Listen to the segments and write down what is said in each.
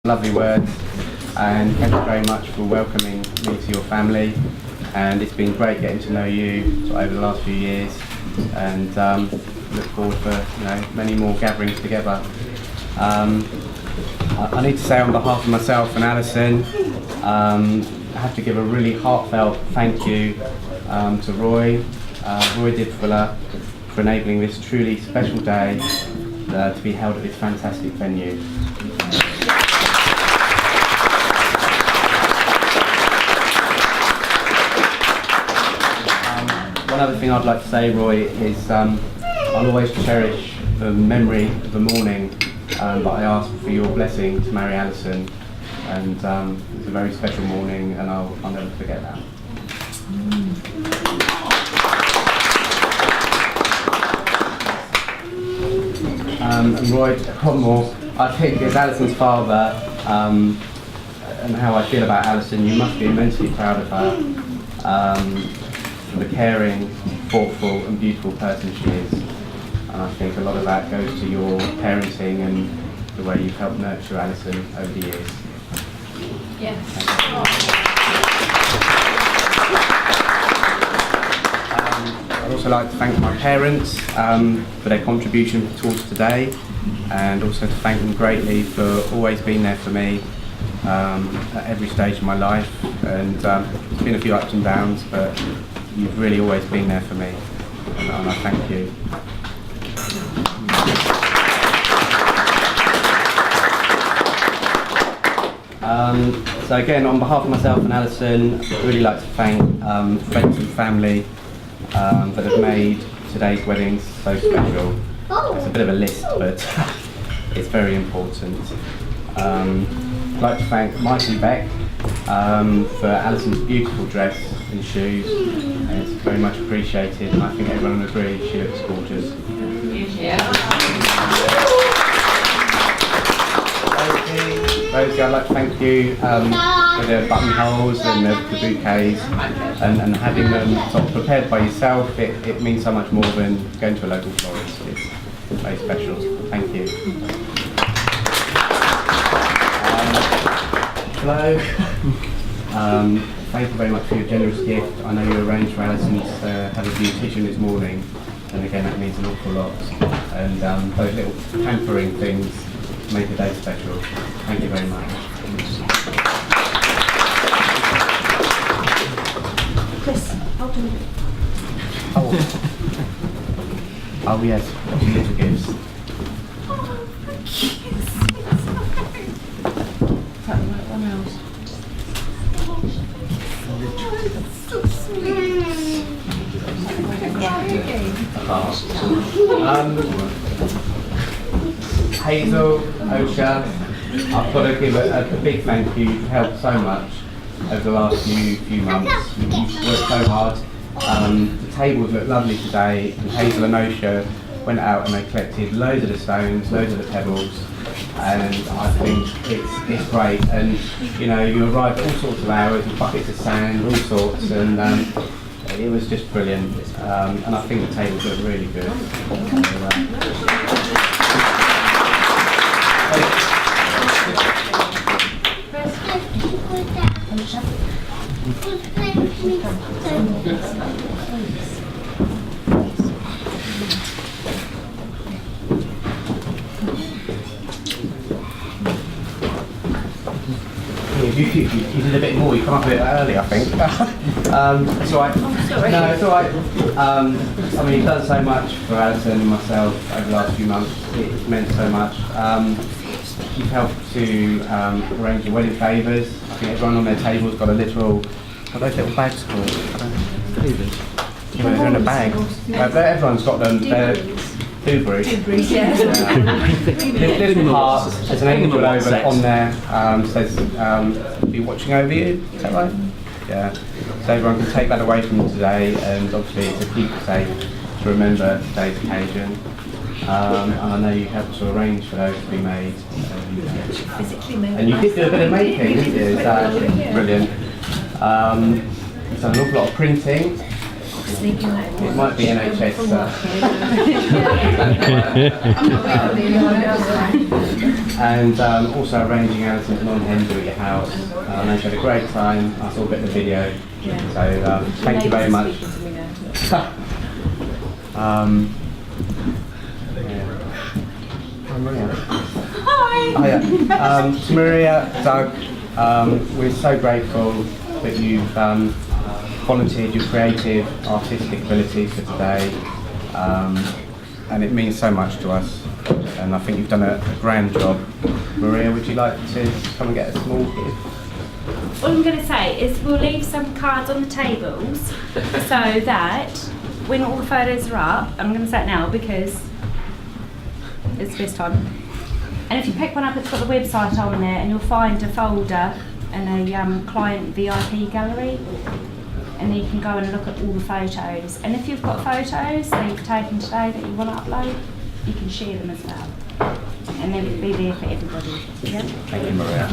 Lovely words, and thank you very much for welcoming me to your family. And it's been great getting to know you over the last few years, and look forward for many more gatherings together. I need to say on behalf of myself and Alison, I have to give a really heartfelt thank you to Roy Dibfuller for enabling this truly special day to be held at this fantastic venue. One other thing I'd like to say, Roy, is I'll always cherish the memory of the morning that I asked for your blessing to marry Alison, and it was a very special morning, and I'll never forget that. And Roy, one more. I think as Alison's father, and how I feel about Alison, you must be immensely proud of her. The caring, thoughtful and beautiful person she is. And I think a lot of that goes to your parenting and the way you've helped nurture Alison over the years. Yes. I'd also like to thank my parents for their contribution towards today, and also to thank them greatly for always being there for me at every stage of my life. And there's been a few ups and downs, but you've really always been there for me, and I thank you. So again, on behalf of myself and Alison, I'd really like to thank friends and family that have made today's wedding so special. It's a bit of a list, but it's very important. I'd like to thank Mike and Beck for Alison's beautiful dress and shoes. It's very much appreciated, and I think everyone will agree she looks gorgeous. Rosie, I'd like to thank you for the buttonholes and the bouquets, and having them sort of prepared by yourself. It means so much more than going to a local florist. It's very special. Thank you. Hello. Thank you very much for your generous gift. I know you arranged for Alison to have a beautician this morning, and again that means an awful lot. And those little pampering things make the day special. Thank you very much. Chris, I'll do it. Oh yes, little gifts. Hazel, Osha, I've got to give a big thank you. You've helped so much over the last few months. You've worked so hard. The tables look lovely today, and Hazel and Osha went out and they collected loads of the stones, loads of the pebbles, and I think it's great. And you arrived at all sorts of hours with buckets of sand, all sorts, and it was just brilliant. And I think the tables look really good. You did a bit more. You come up a bit early, I think. It's all right. No, it's all right. I mean, you've done so much for Alison and myself over the last few months. It's meant so much. You've helped to arrange the wedding favours. I think everyone on their table's got a literal. What are those little bags called? Favours. Yeah, they're in a bag. Everyone's got them. They're Dubries. Little hearts. There's an angel over on there. Says, "Be watching over you." Is that right? Yeah. So everyone can take that away from them today, and obviously it's a keepsake to remember today's occasion. And I know you helped to arrange for those to be made. And you did do a bit of making, didn't you? Brilliant. You've done an awful lot of printing. It might be NHS. And also arranging Alison's non-hen do at your house. I know she had a great time. I saw a bit of the video. So thank you very much. Hi. To Maria, Doug, we're so grateful that you've volunteered your creative, artistic abilities for today, and it means so much to us. And I think you've done a grand job. Maria, would you like to come and get a small gift? All I'm going to say is we'll leave some cards on the tables so that when all the photos are up, I'm going to say it now because it's the best time. And if you pick one up, it's got the website on there, and you'll find a folder and a client VIP gallery, and then you can go and look at all the photos. And if you've got photos that you've taken today that you want to upload, you can share them as well. And then it'll be there for everybody. Yeah? Thank you, Maria.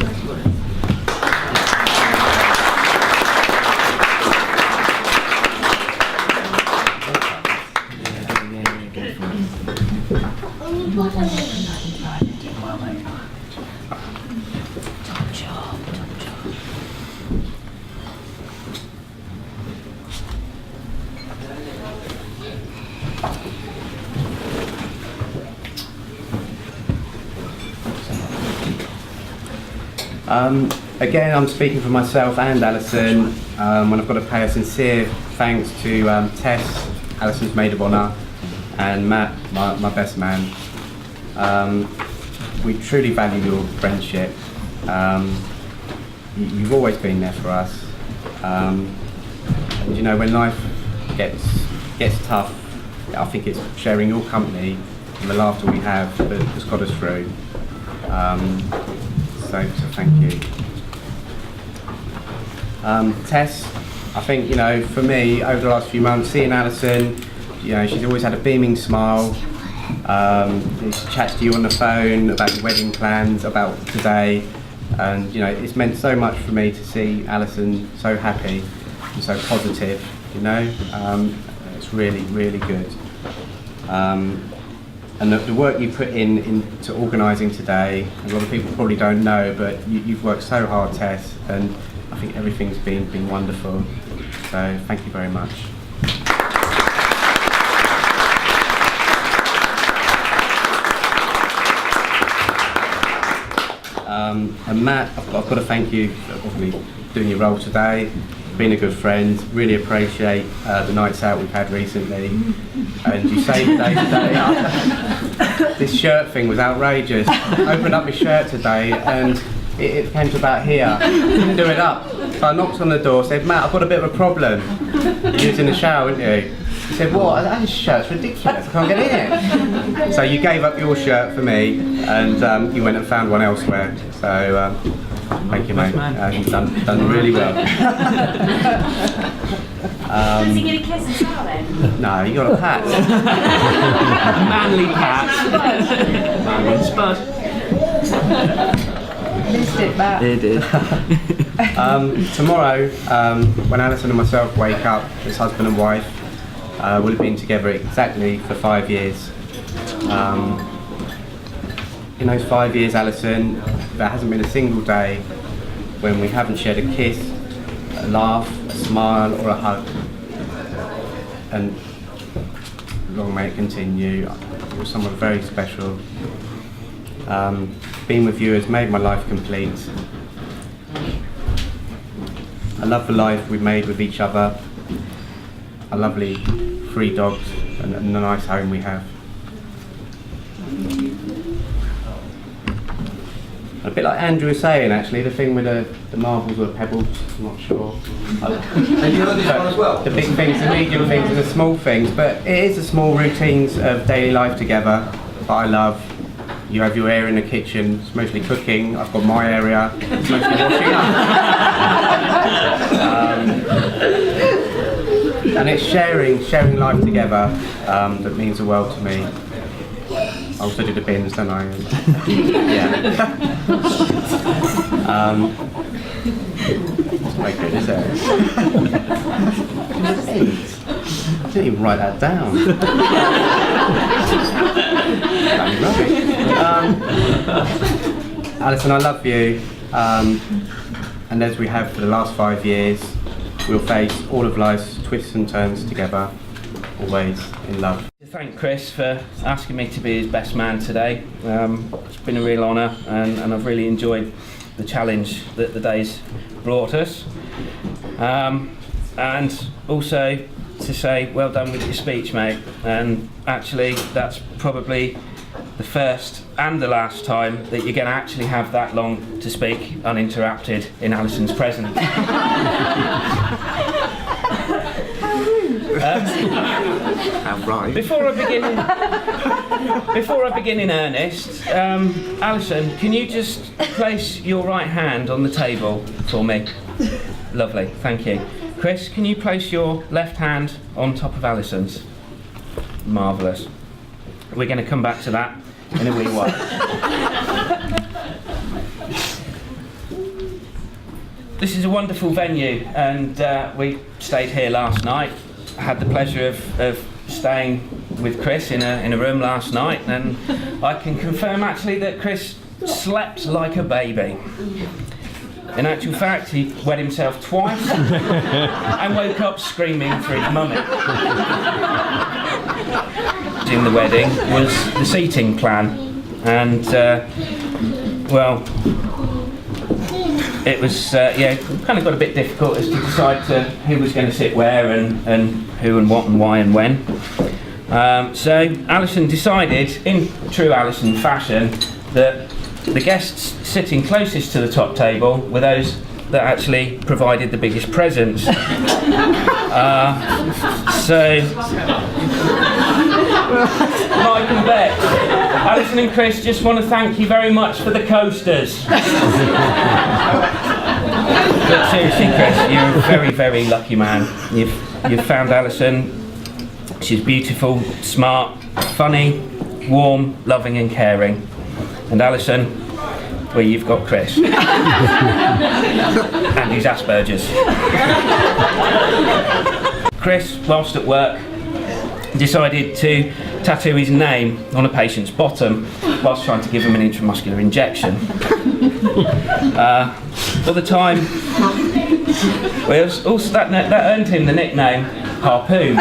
Again, I'm speaking for myself and Alison when I've got to pay a sincere thanks to Tess, Alison's maid of honour, and Matt, my best man. We truly value your friendship. You've always been there for us. And you know, when life gets tough, I think it's sharing your company and the laughter we have that's got us through. So thank you. Tess, I think, you know, for me, over the last few months, seeing Alison, you know, she's always had a beaming smile. She chats to you on the phone about your wedding plans, about today, and, you know, it's meant so much for me to see Alison so happy and so positive, you know. It's really, really good. And the work you put into organising today, a lot of people probably don't know, but you've worked so hard, Tess, and I think everything's been wonderful. So thank you very much. And Matt, I've got to thank you for obviously doing your role today, being a good friend. Really appreciate the nights out we've had recently. And you saved the day today. This shirt thing was outrageous. I opened up my shirt today and it came to about here. Didn't do it up. So I knocked on the door, said, Matt, I've got a bit of a problem. You was in the shower, weren't you? He said, what? This shirt's ridiculous, I can't get in it. So you gave up your shirt for me and you went and found one elsewhere. So thank you, mate. You've done really well. Does he get a kiss as well then? No, you got a pat. Manly pat. Manly spud. Missed it back. It did. Tomorrow, when Alison and myself wake up as husband and wife, we'll have been together exactly for 5 years. In those 5 years, Alison, there hasn't been a single day when we haven't shared a kiss, a laugh, a smile or a hug. And long may it continue. You're someone very special. Being with you has made my life complete. I love the life we've made with each other, a lovely 3 dogs and a nice home we have. A bit like Andrew was saying, actually, the thing with the marbles or the pebbles, I'm not sure. And you know this one as well? The big things, the medium things and the small things, but it is the small routines of daily life together that I love. You have your area in the kitchen, it's mostly cooking. I've got my area, it's mostly washing up. And it's sharing life together that means the world to me. I also do the bins, don't I? Yeah. It's quite good, isn't it? I didn't even write that down. Alison, I love you, and as we have for the last 5 years, we'll face all of life's twists and turns together, always in love. Thank Chris for asking me to be his best man today. It's been a real honour, and I've really enjoyed the challenge that the day's brought us. And also to say well done with your speech, mate. And actually that's probably the first and the last time that you're going to actually have that long to speak uninterrupted in Alison's presence. Before I begin in earnest, Alison, can you just place your right hand on the table for me? Lovely, thank you. Chris, can you place your left hand on top of Alison's? Marvellous. We're going to come back to that in a wee while. This is a wonderful venue, and we stayed here last night. I had the pleasure of staying with Chris in a room last night, and I can confirm actually that Chris slept like a baby. In actual fact, he wet himself twice and woke up screaming for his mummy. In the wedding was the seating plan, and well, it was kind of got a bit difficult as to decide who was going to sit where and who and what and why and when. So Alison decided, in true Alison fashion, that the guests sitting closest to the top table were those that actually provided the biggest presents. So Mike and Beck, Alison and Chris just want to thank you very much for the coasters. But seriously, Chris, you're a very, very lucky man. You've found Alison. She's beautiful, smart, funny, warm, loving and caring. And Alison, well, you've got Chris. And his Asperger's. Chris, whilst at work, decided to tattoo his name on a patient's bottom whilst trying to give him an intramuscular injection. At the time, well, also that earned him the nickname Harpoon.